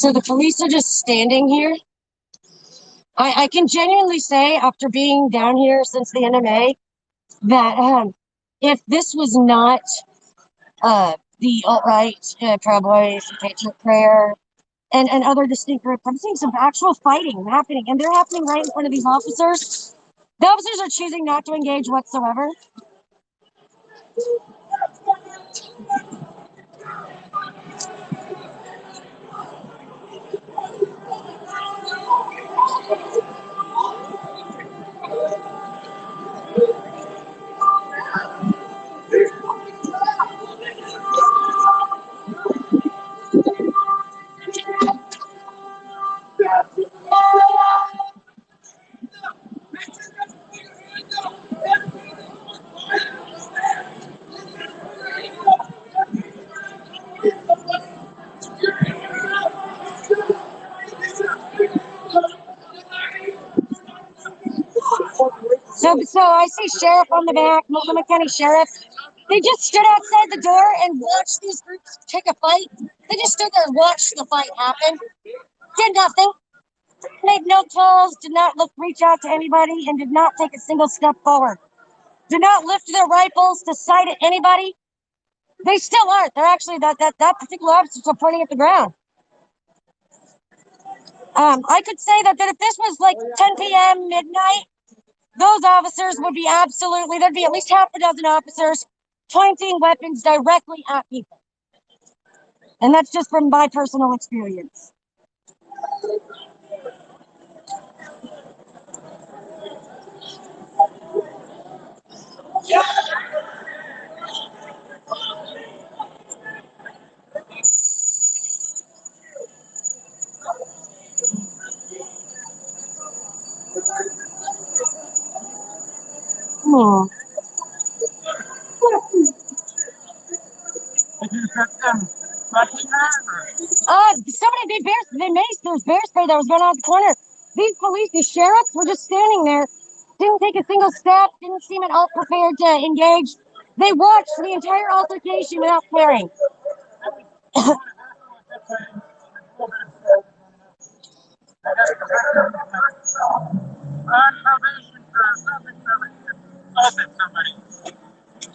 So the police are just standing here. I can genuinely say, after being down here since the NMA, that if this was not the alt-right, Proud Boys, Patriot Prayer, and other distinct groups, I'm seeing some actual fighting happening, and they're happening right in front of these officers. The officers are choosing not to engage whatsoever. So I see sheriff on the back, Multnomah County Sheriff. They just stood outside the door and watched these groups take a fight. They just stood there and watched the fight happen. Did nothing. Made no calls, did not reach out to anybody, and did not take a single step forward. Did not lift their rifles to sight at anybody. They still aren't. They're actually, that particular officer's still pointing at the ground. I could say that if this was like 10 p.m., midnight, those officers would be there'd be at least half a dozen officers pointing weapons directly at people. And that's just from my personal experience. There's bear spray that was going on at the corner. These sheriffs were just standing there, didn't take a single step, didn't seem at all prepared to engage. They watched the entire altercation without caring.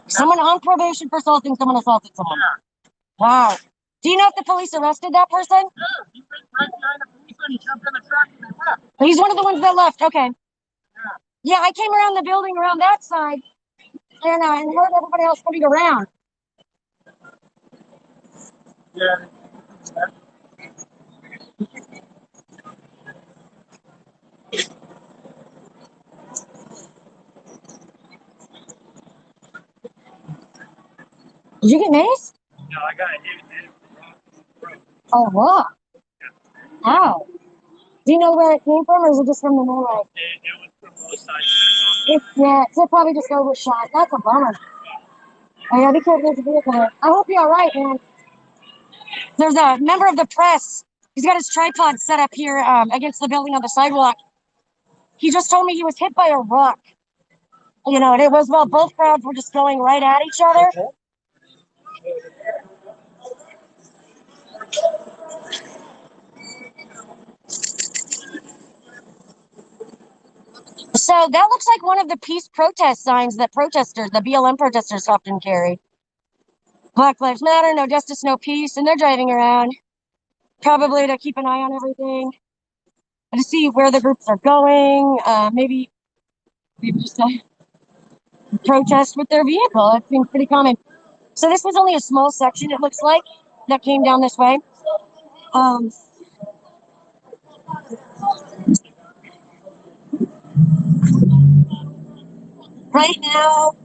Someone on probation for assaulting someone assaulted someone. Wow. Do you know if the police arrested that person? Yeah, he went right behind the police and he jumped in the truck and they left. He's one of the ones that left. Okay. Yeah, I came around the building around that side and heard everybody else coming around. Yeah. Did you get maced? No, I got hit. Oh, rock. Ow. Do you know where it came from, or is it just from the melee? It was from both sides. It's probably just overshot. That's a bummer. Oh, yeah, be careful, there's a vehicle there. I hope you're all right, man. There's a member of the press. He's got his tripod set up here against the building on the sidewalk. He just told me he was hit by a rock. You know, and it was while both crowds were just going right at each other. So that looks like one of the peace protest signs that the BLM protesters often carry. Black Lives Matter, no justice, no peace, and they're driving around, probably to keep an eye on everything, to see where the groups are going, maybe just protest with their vehicle. It seems pretty common. So this was only a small section, it looks like, that came down this way. Right now,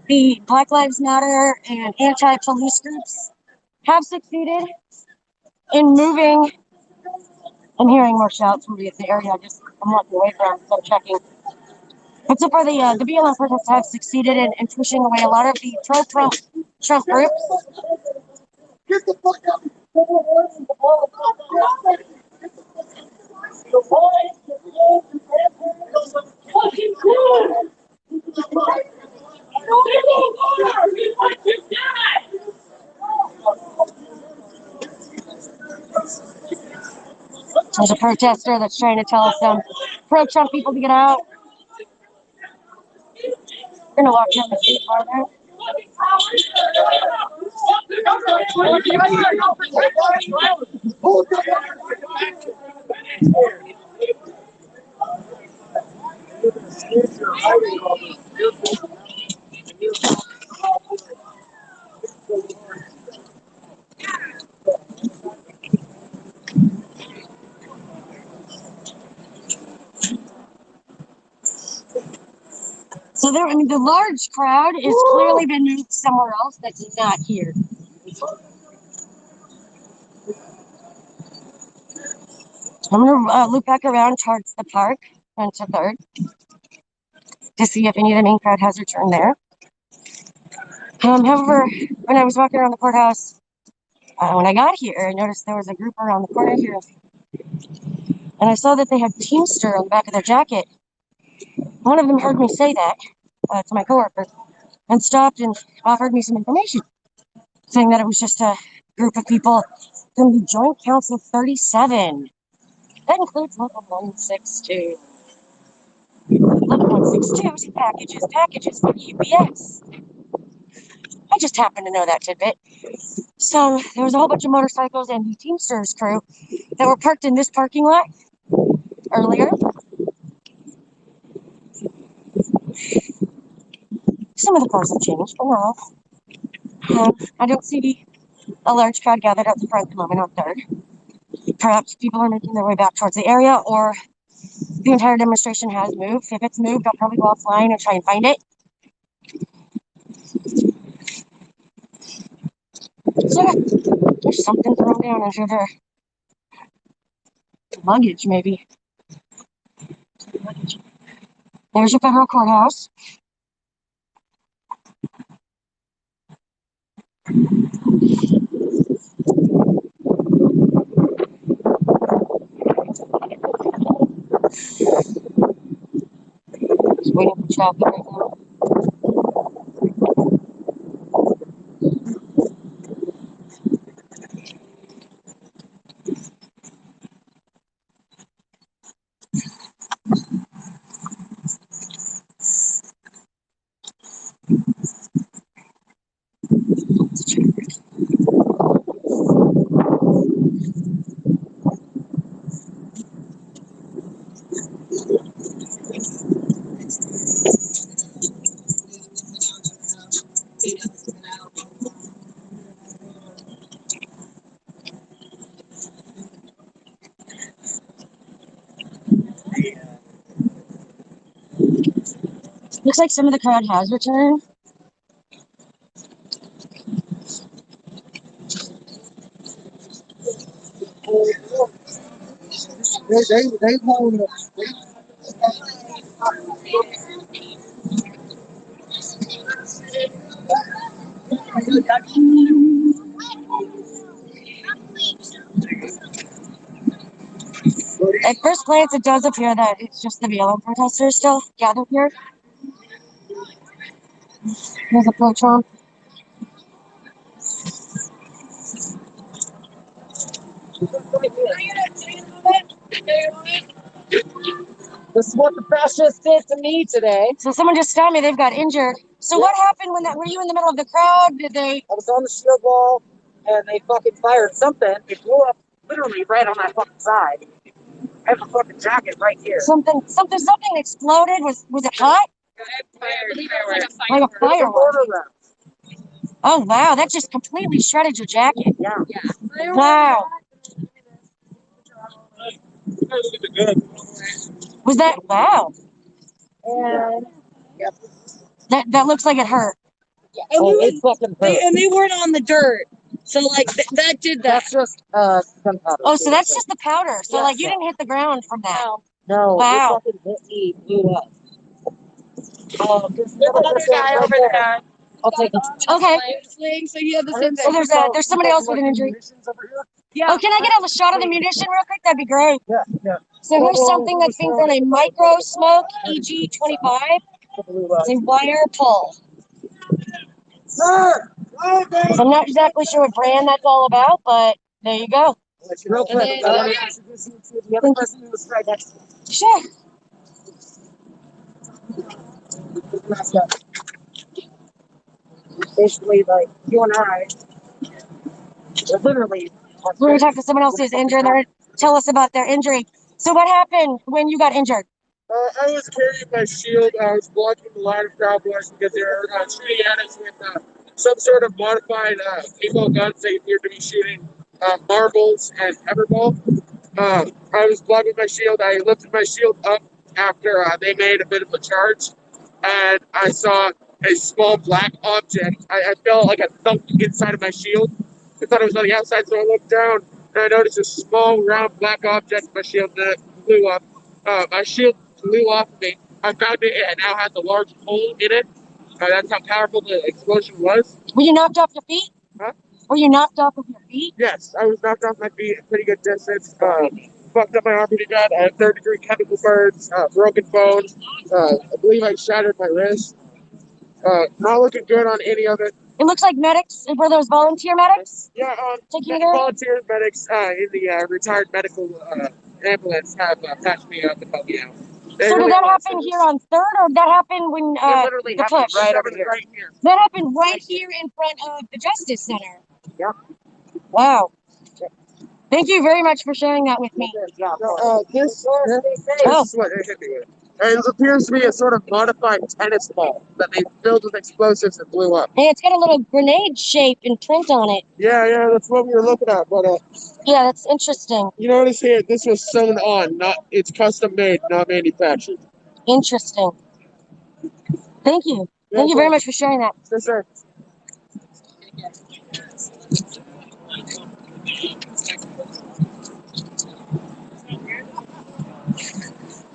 the Black Lives Matter and anti-police groups have succeeded in moving. I'm hearing more shouts from the area. I'm walking away from, so I'm checking. But so far, the BLM protests have succeeded in pushing away a lot of the pro-Trump groups. Get the fuck out! Fucking good! There's a protester that's trying to tell some pro-Trump people to get out. We're gonna walk down the street farther. So there, I mean, the large crowd is clearly been moved somewhere else that's not here. I'm gonna loop back around towards the park and to Third to see if any of the main crowd has returned there. However, when I was walking around the courthouse, when I got here, I noticed there was a group around the corner here, and I saw that they had Teamster on the back of their jacket. One of them heard me say that to my coworker and stopped and offered me some information, saying that it was just a group of people from the Joint Council 37. That includes Local 162. Local 162 is packages from UPS. I just happened to know that tidbit. So there was a whole bunch of motorcycles and the Teamsters crew that were parked in this parking lot earlier. Some of the cars have changed, but no. I don't see a large crowd gathered at the front at the moment on Third. Perhaps people are making their way back towards the area, or the entire demonstration has moved. If it's moved, I'll probably go offline and try and find it. So there's something thrown down under there. Luggage, maybe. There's your federal courthouse. Just waiting for traffic right now. Looks like some of the crowd has returned. They hold up. At first glance, it does appear that it's just the BLM protesters still gathered here. There's a pro-Trump. This is what the fascists did to me today. So someone just stopped me. They've got injured. So what happened when that? Were you in the middle of the crowd? Did they? I was on the shield wall, and they fucking fired something. It blew up literally right on that fucking side. I have a fucking jacket right here. Something exploded. Was it hot? Like a firework. Oh wow, that just completely shredded your jacket. Yeah. Wow. Was that wow? And That looks like it hurt. Yeah. And, it fucking hurt. they weren't on the dirt. So like that did that. That's just gunpowder. Oh, so that's just the powder. So Yeah, like you didn't hit the ground from that. No, Wow. it fucking hit me, blew up. There's another guy over there. I'll take it. Okay. So you have the same So thing. there's somebody else with an injury. Yeah. Oh, can I get a shot of the munition real quick? That'd be great. Yeah. So here's something that's being thrown, a micro smoke EG25. It's a wire pull. So I'm not exactly sure what brand that's all about, but there you go. Real quick, then- I want to introduce you to the other person who was right next to me. Sure. Basically, like, you and I, we're literally. We're gonna talk to someone else who's injured. They're gonna tell us about their injury. So what happened when you got injured? I was carrying my shield. I was blocking the line of cowboys because they were shooting at us with some sort of modified paintball guns. They appeared to be shooting marbles and pepperball. I was blocking my shield. I lifted my shield up after they made a bit of a charge, and I saw a small black object. I felt like a thump inside of my shield. I thought it was on the outside, so I looked down and I noticed a small round black object in my shield that blew up. My shield flew off of me. I found it, and it now has a large hole in it. That's how powerful the explosion was. Were you knocked off your feet? Huh? Were you knocked off of your feet? Yes, I was knocked off my feet a pretty good distance. Fucked up my arm pretty good. I had third-degree chemical burns, broken bone. I believe I shattered my wrist. Not looking good on any of it. It looks like medics. Were those volunteer medics? Yeah, Taking care of? volunteer medics in the retired medical ambulance have patched me up and helped me out. They So really did that want happen to- here on Third, or did that happen when It literally the happened push? right over here. Right here. That happened right here in front of the Justice Center. Yep. Wow. Thank you very much for sharing that with me. This Oh. is what it hit me with. And it appears to be a sort of modified tennis ball that they filled with explosives and blew up. And it's got a little grenade shape and print on it. Yeah, that's what we were looking at. But Yeah, that's interesting. you notice here, this was sewn on, it's custom made, not manufactured. Interesting. Thank you. Thank you very much for sharing that. Yes, sir.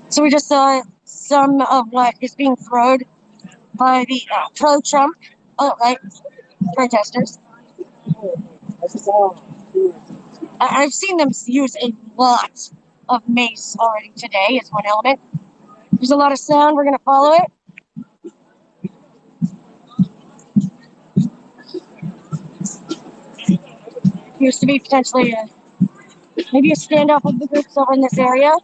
So we just saw some of what is being thrown by the pro-Trump, protesters. I've seen them use a lot of mace already today as one element. There's a lot of sound. We're going to follow it. Appears to be potentially maybe a standoff of the groups over in this area.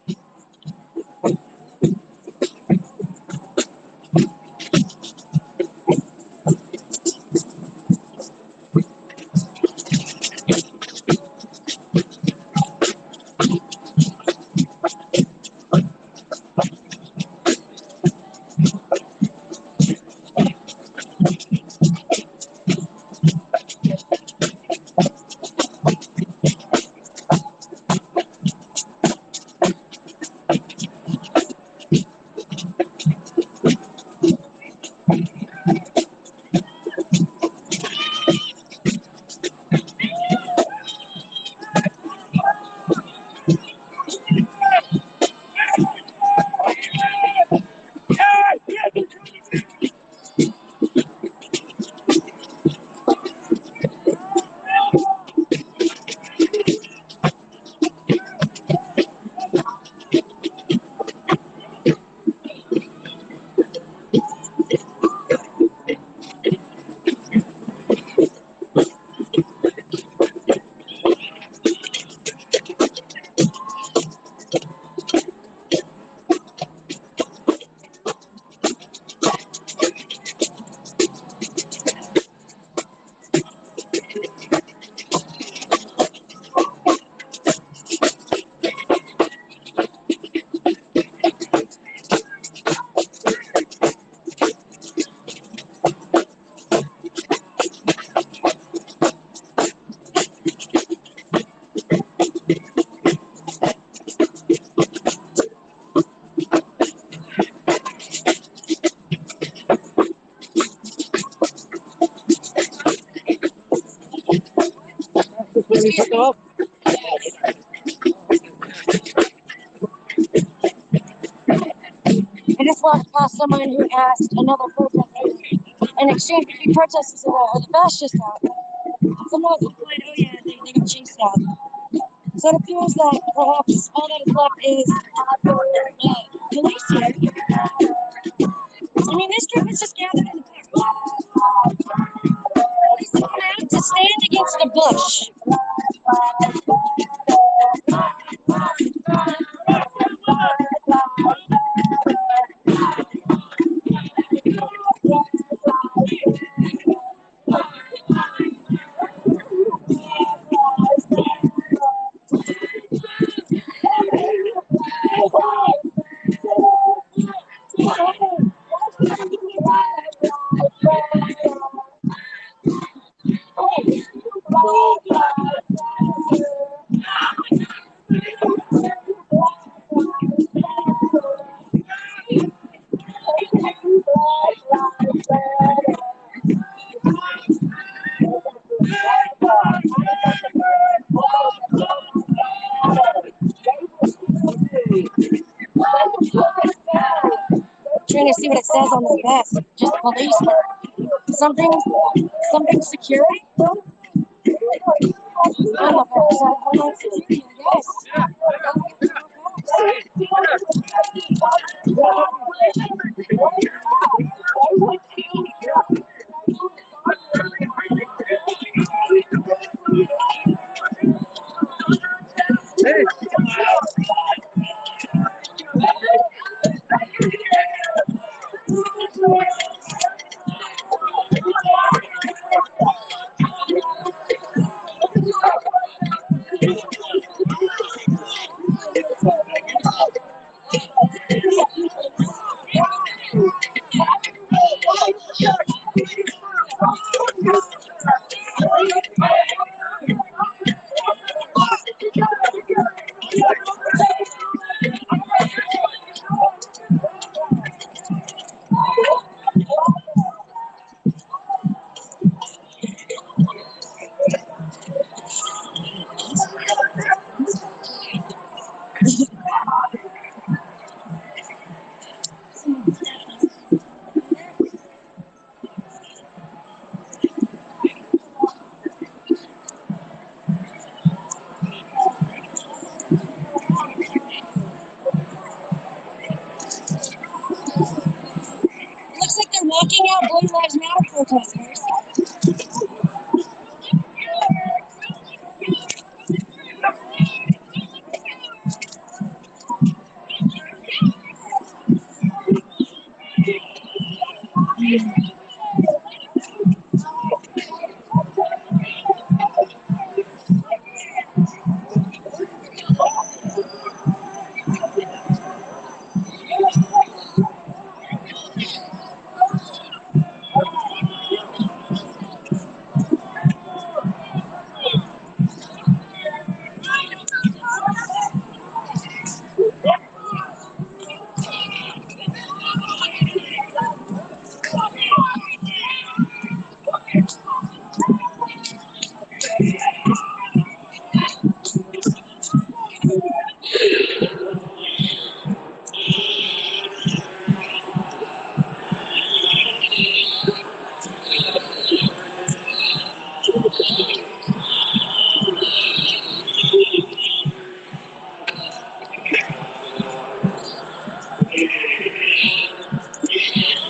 Pick them up. I just walked past someone who asked another protester an exchange between protesters and the fascists out. Someone replied, oh yeah, they got chased out. So it appears that perhaps all that is left is police here. I mean, this group is just gathered in the park. Police come out to stand against the bush. Trying to see what it says on the vest. Just policeman. Something security? On the vest. Homeland security, Looks like they're walking out Blue Lives Matter protesters.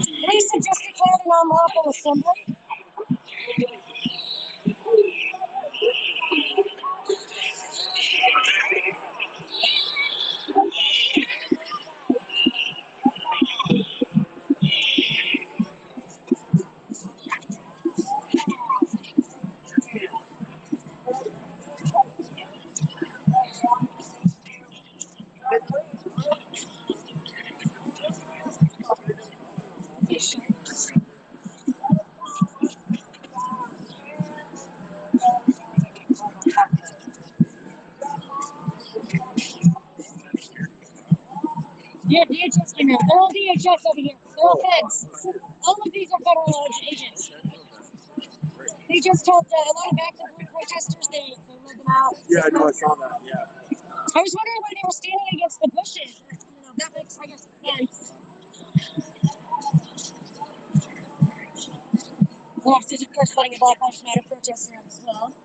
Police have just declared an unlawful assembly. Yeah, DHS in there. They're all DHS over here. They're all feds. All of these are federal agents. They just told a lot of active blue protesters they let them out. Yeah, I know, I saw that, yeah. I was wondering why they were standing against the bushes. You know, that makes, I guess, sense. The officers, of course, letting a Black Lives Matter protester out as well.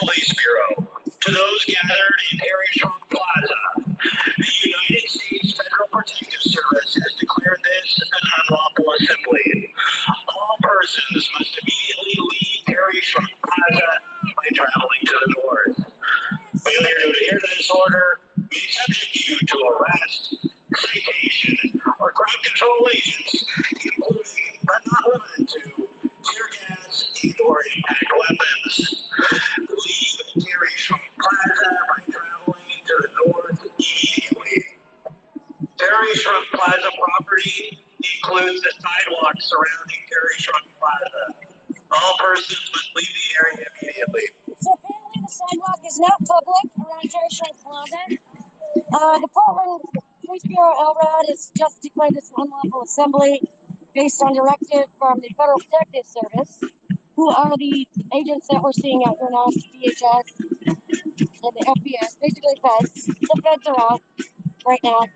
Police Bureau. To those gathered in Harry Trunk Plaza, the United States Federal Protective Service has declared this an unlawful assembly. All persons must immediately leave Harry Trunk Plaza by traveling to the north. Failure to adhere to this order may subject you to arrest, citation, or crowd control agents, including but not limited to tear gas and/or impact weapons. Leave Harry Trunk Plaza by traveling to the north immediately. Harry Trunk Plaza property includes the sidewalk surrounding Harry Trunk Plaza. All persons must leave the area immediately. So apparently the sidewalk is not public around Terry Shrunk Plaza. The Portland Police Bureau LRAD has just declared this an unlawful assembly based on directive from the Federal Protective Service, who are the agents that we're seeing out here now, DHS and the FBS, basically feds. The feds are out right now.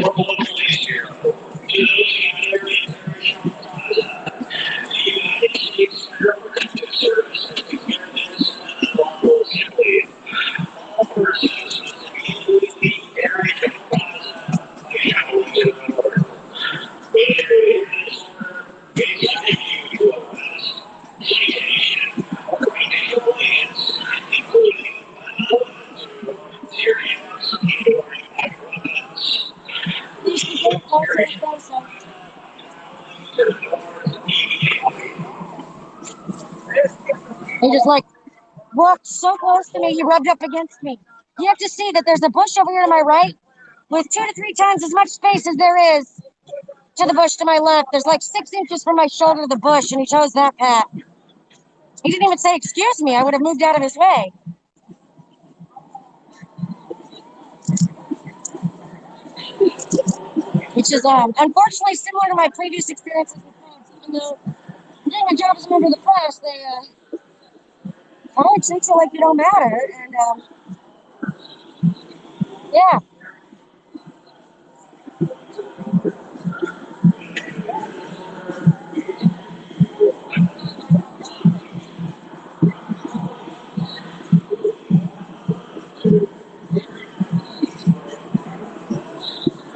Portland Police Bureau. To those gathered in Harry Trunk Plaza, the United States Federal Protective Service has declared this an unlawful assembly. All persons must immediately leave Harry Trunk Plaza by traveling to the north. Failure to adhere to this order may subject you to arrest, citation, or crowd control agents, including but not limited to tear gas and/or impact weapons. These people closer and closer. To the north immediately. He just like walked so close to me, he rubbed up against me. You have to see that there's a bush over here to my right with 2 to 3 times as much space as there is to the bush to my left. There's like 6 inches from my shoulder to the bush, and he chose that path. He didn't even say, "Excuse me," I would have moved out of his way. Which is unfortunately similar to my previous experiences with feds. Even though doing my job as a member of the press, they probably treat you like you don't matter. And yeah.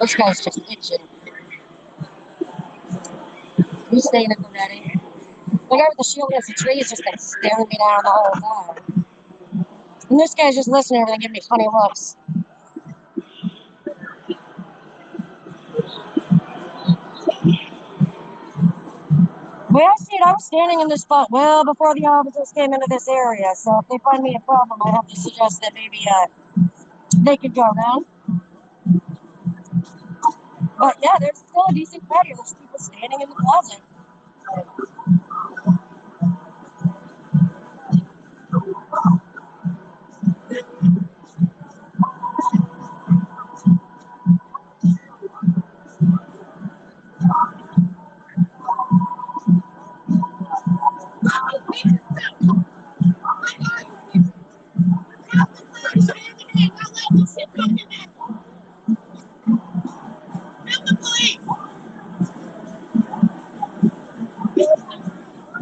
This guy's just itching. He's staying in the ready. The guy with the shield against the tree is just like staring me down the whole time. And this guy's just listening to everything, giving me funny looks. The way I see it, I was standing in this spot well before the officers came into this area. So if they find me a problem, I have to suggest that maybe they could go around. But yeah, there's still a decent crowd here. There's people standing in the closet.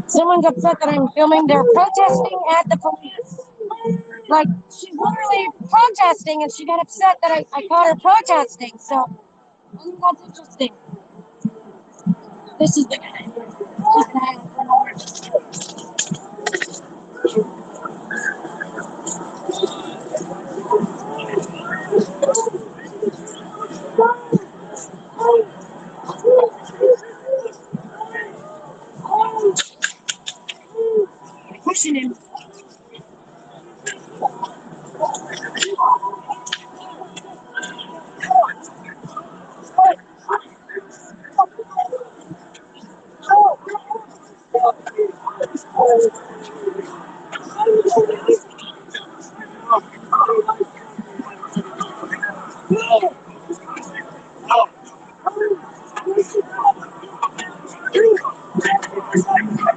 Someone's upset that I'm filming. They're protesting at the police. Like, she's literally protesting, and she got upset that I caught her protesting. So, I think that's interesting. This is the guy. Pushing him. I think that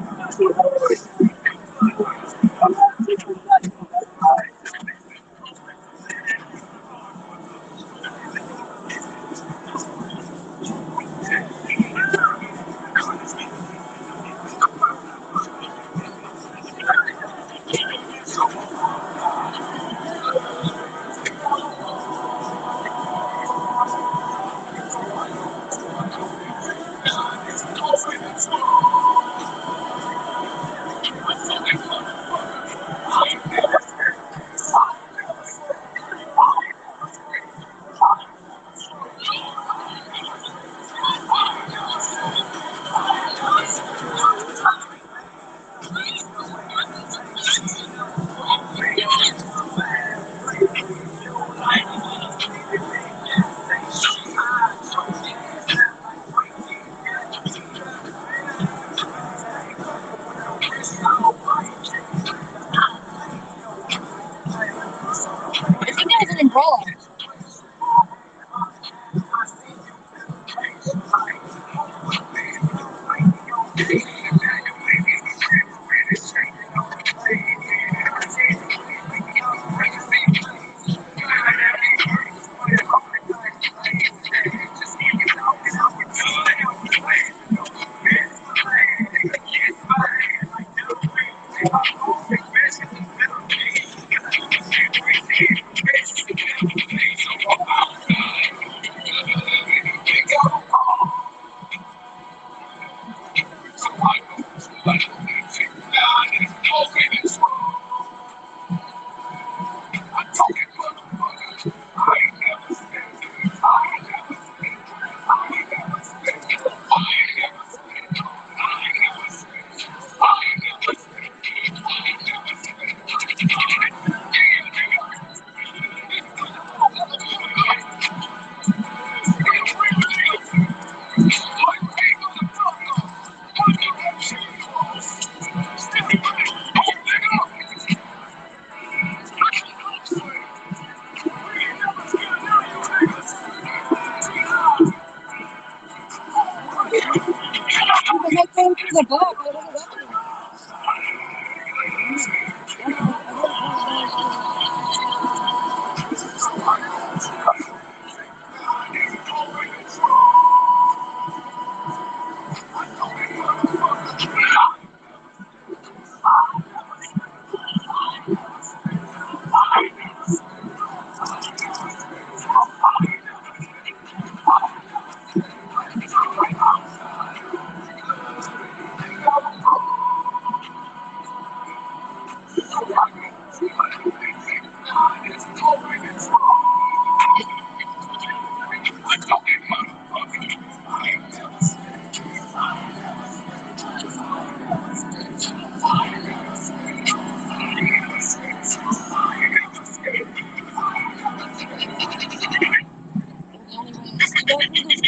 was an umbrella. Because I came through the back. I ended up here.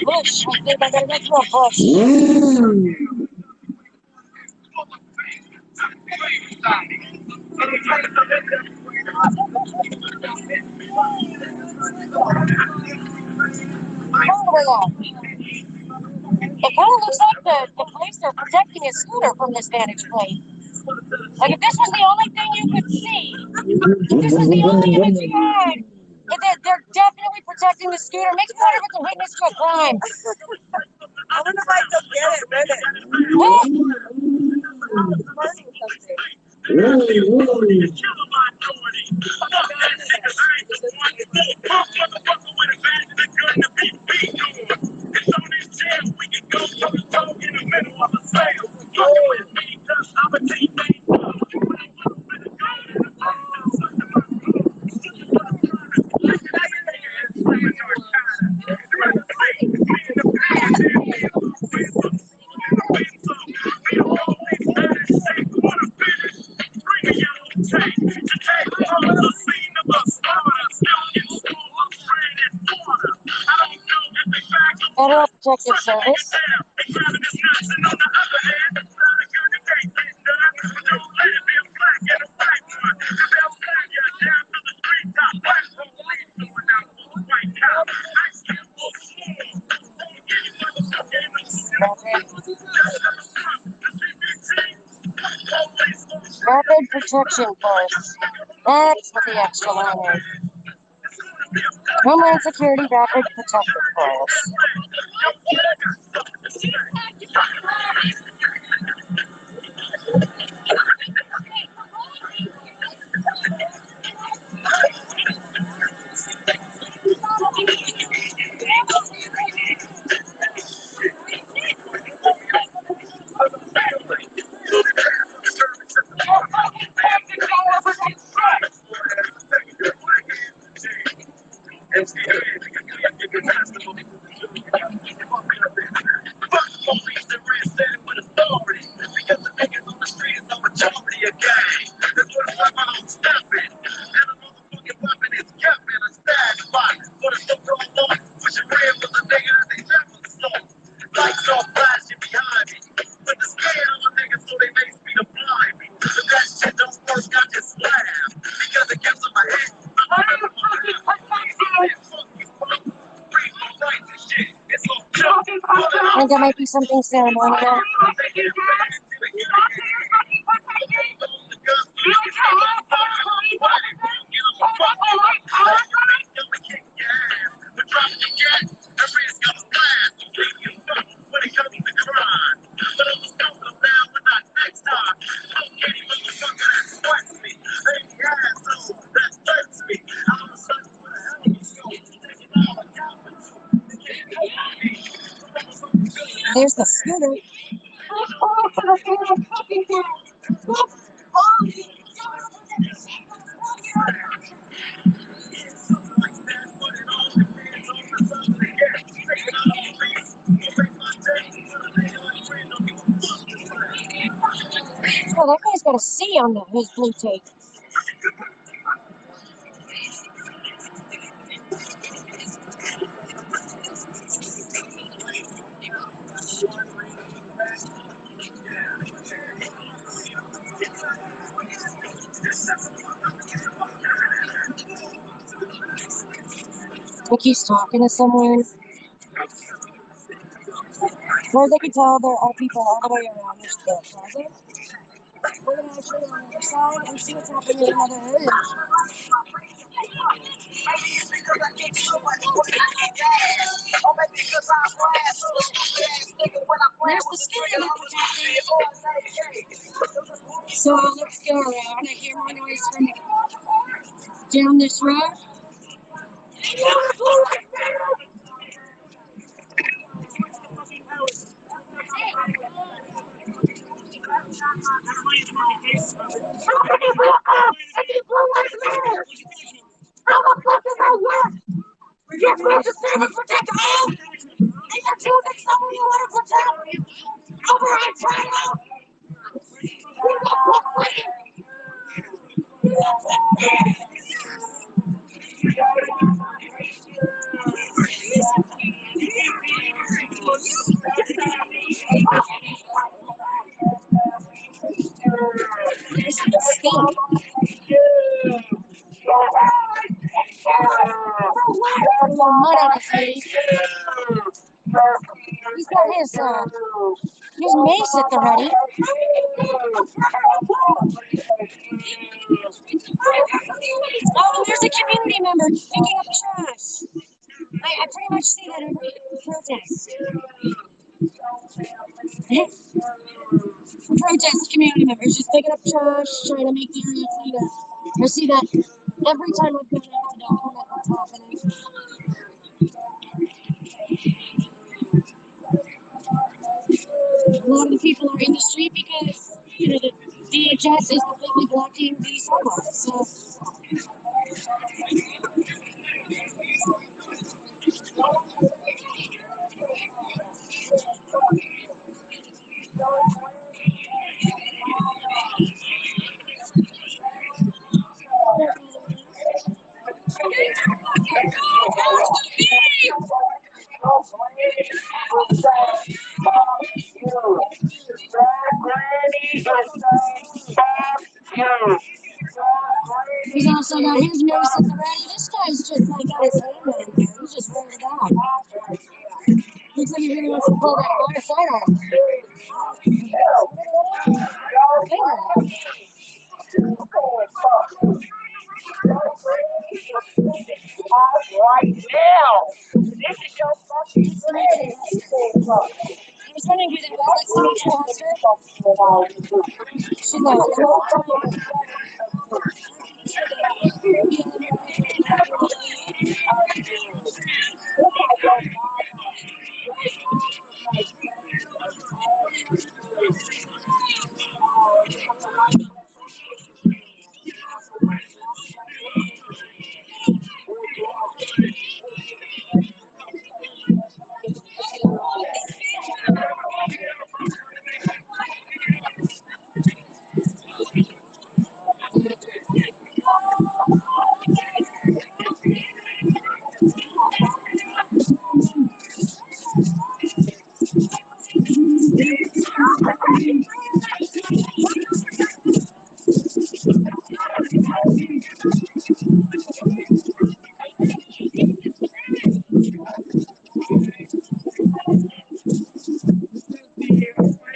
Bush. I think I gotta go through a bush. Oh, it kind of looks like the place they're protecting a scooter from this vantage point. Like if this was the only thing you could see, if this was the only image you had, they're definitely protecting the scooter. Makes me wonder if it's a witness to a crime. I wonder if I could get it, rent it. What? Learning something. Federal Protective Service. Rapid Protection Force. That's what the extra line is. Homeland Security Rapid Protective Force. I think there might be something ceremonial. There's the scooter. Oh, that guy's got a C on his blue tape. I think he's talking to someone. Or they can tell there are people all the way around this plaza. We're gonna actually go on the other side and see what's happening in another area. There's the scooter. So let's go around. I hear more noise from down this road. You're supposed to stand and protect the home. And you're choosing someone you want to protect over our child. He's got his mace at the ready. Oh, there's a community member picking up trash. I pretty much see that every protest. Protest community members just picking up trash, trying to make the area cleaner. I see that every time I've been able to document what's happening. A lot of the people are in the street because, the DHS is completely blocking the sidewalks. So. He's also got his mace at the ready. This guy's just got his hand in there. He's just ready to go. Looks like he really wants to pull that fire side off. right now. This is your fucking thing. I was wondering who that was. Lesley McLam. She's not.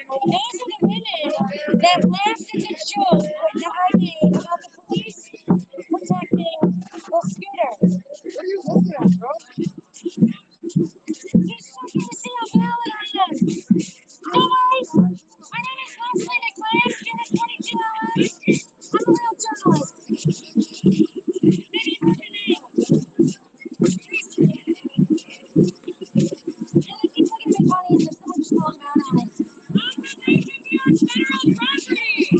Those are the women that laughed at the joke that I made about the police protecting the scooters. What are you looking at, bro? Just looking to see how valid I am. Anyways, my name is Lesley McLam, Unit 22 LS. I'm a real journalist. Maybe you know the name. And I keep looking at my body and there's so much falling out on it. Federal property!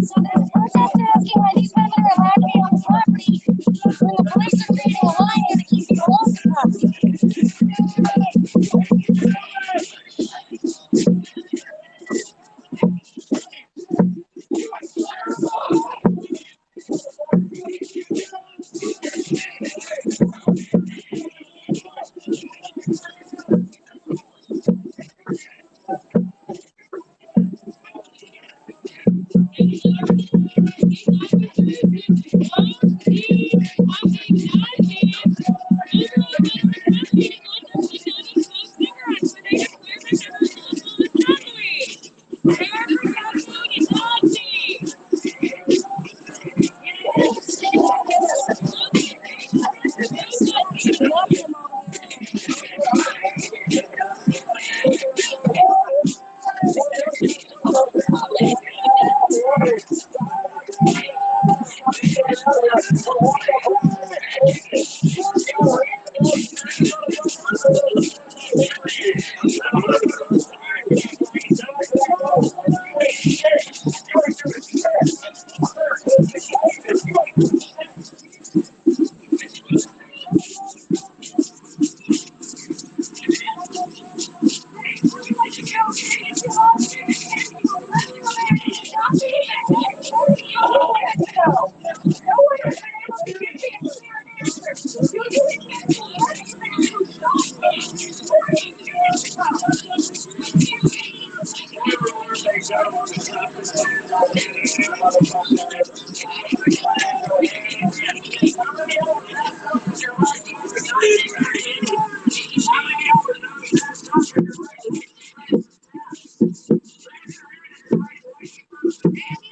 So the protesters are asking why these women are allowed to be on the property when the police are creating a line here to keep people off the property.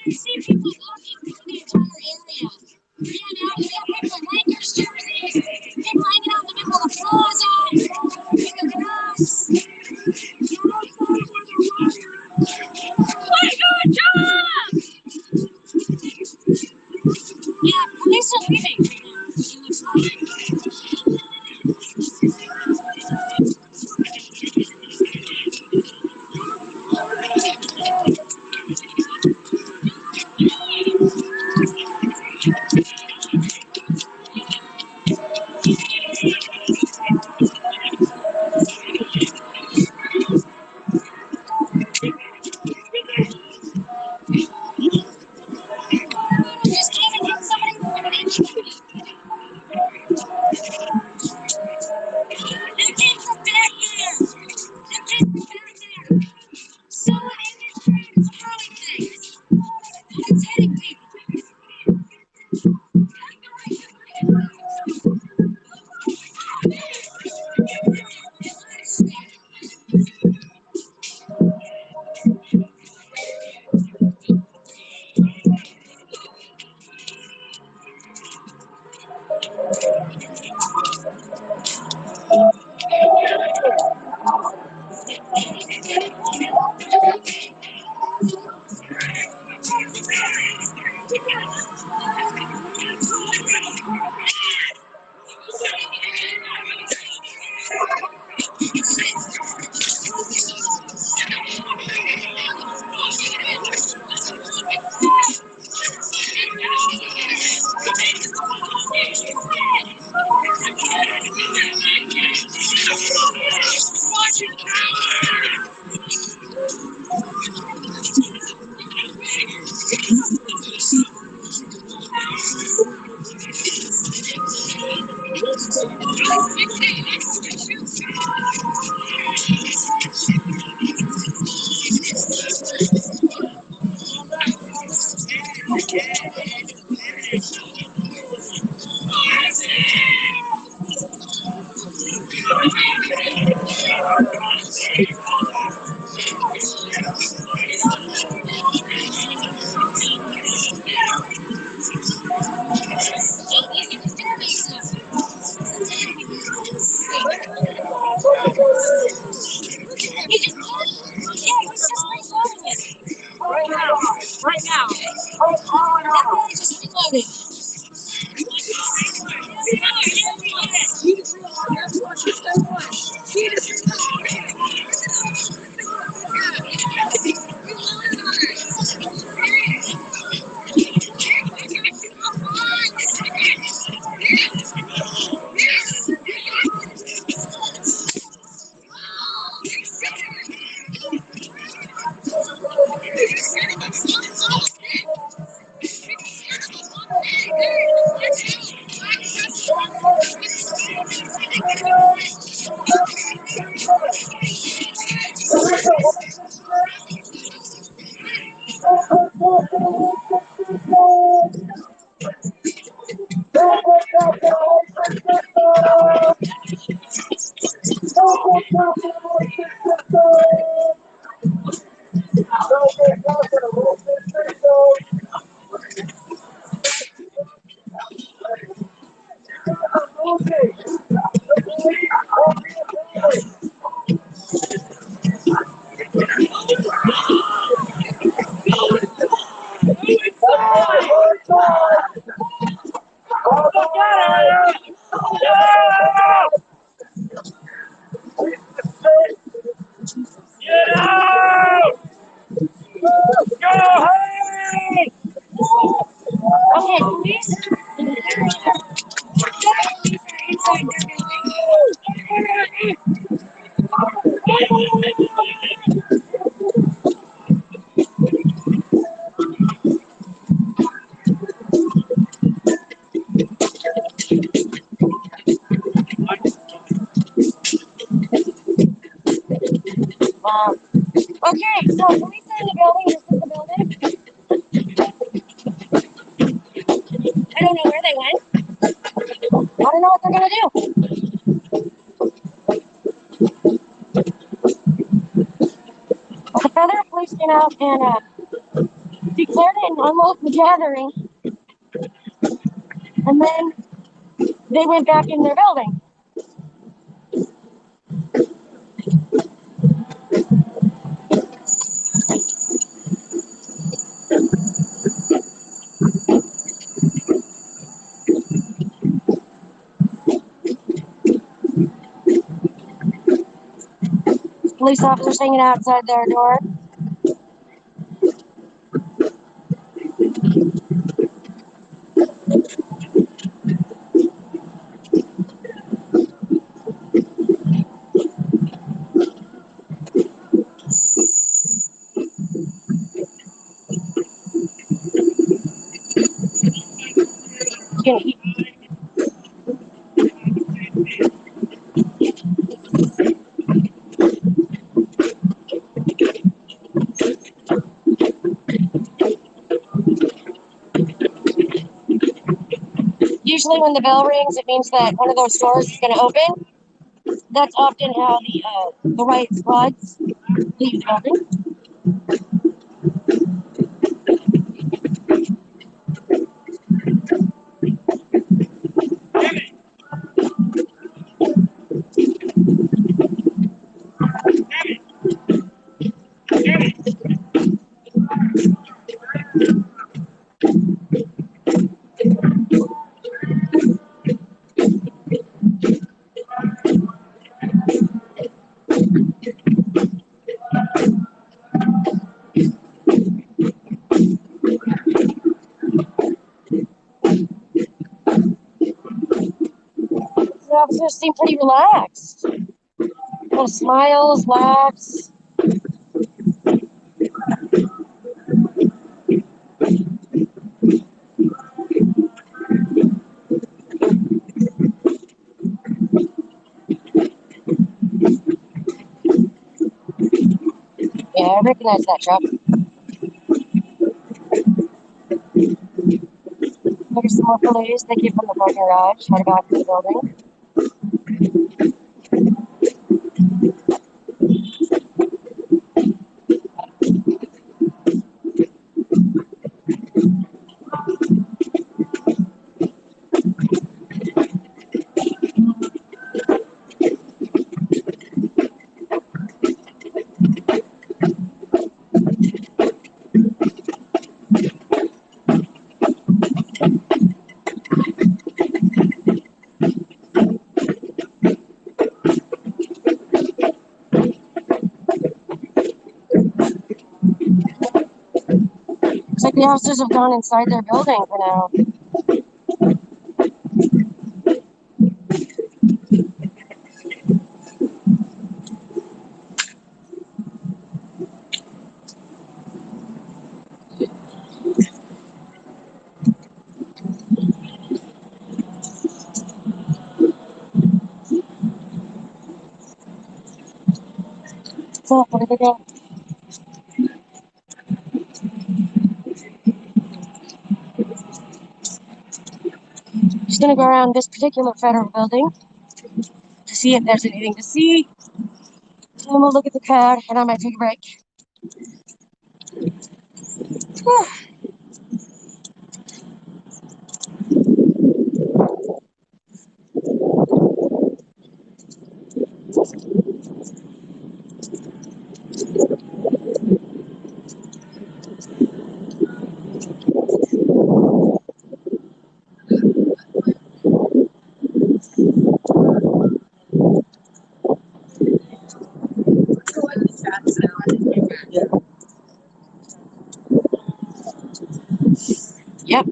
You see people walking through the entire area. You know, you got people in Lakers jerseys, people hanging out in the middle of the plaza, in the grass. What a good job! Yeah, police are leaving. It looks like. Just came and hit somebody with an inch. That came from back there. That came from back there. Someone in this room is throwing things. And it's hitting people. Right now. Right now. That boy just reloaded. Okay, police. Inside okay, so police are in the building. This is the building. I don't know where they went. I don't know what they're gonna do. Well, the Federal Police came out and declared it an unlawful gathering, and then they went back in their building. Police officers hanging outside their door. Usually when the bell rings, it means that one of those doors is going to open. That's often how the riot squads leave the building. The officers seem pretty relaxed. Little smiles, laughs. Yeah, I recognize that truck. There's some more police. They came from the parking garage, headed back to the building. Looks like the officers have gone inside their building for now. So, where did they go? Just gonna go around this particular federal building to see if there's anything to see. And then we'll look at the crowd, and I might take a break. Whew. Yep.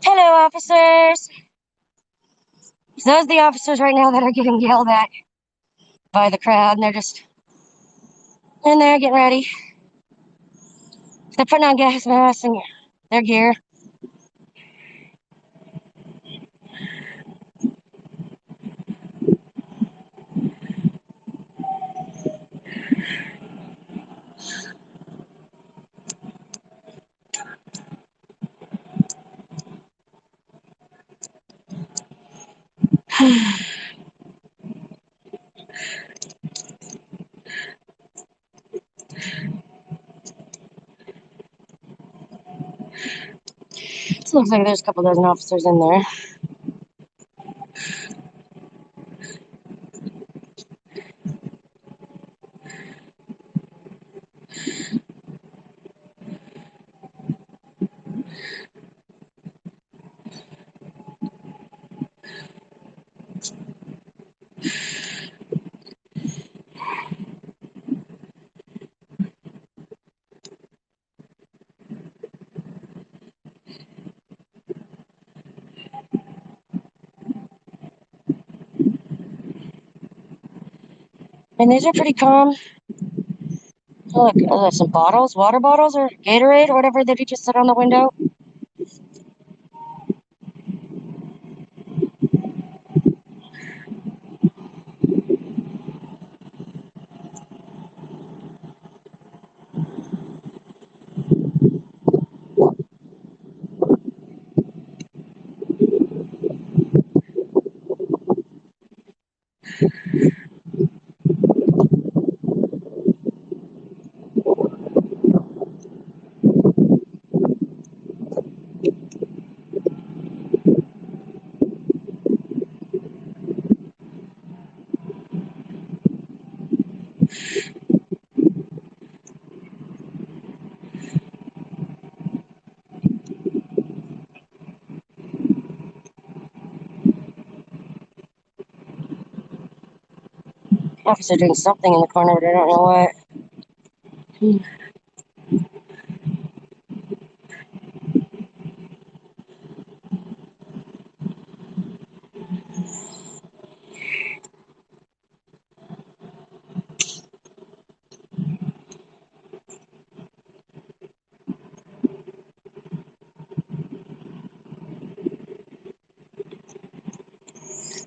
Hello, officers. So those are the officers right now that are getting yelled at by the crowd, and they're just in there getting ready. They're putting on gas masks and their gear. It looks like there's a couple dozen officers in there. And these are pretty calm. Oh, look, there's some bottles, water bottles, or Gatorade, or whatever that he just set on the window. Officer doing something in the corner, but I don't know what.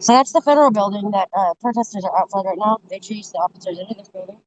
So that's the federal building that protesters are outside right now. They chased the officers into this building.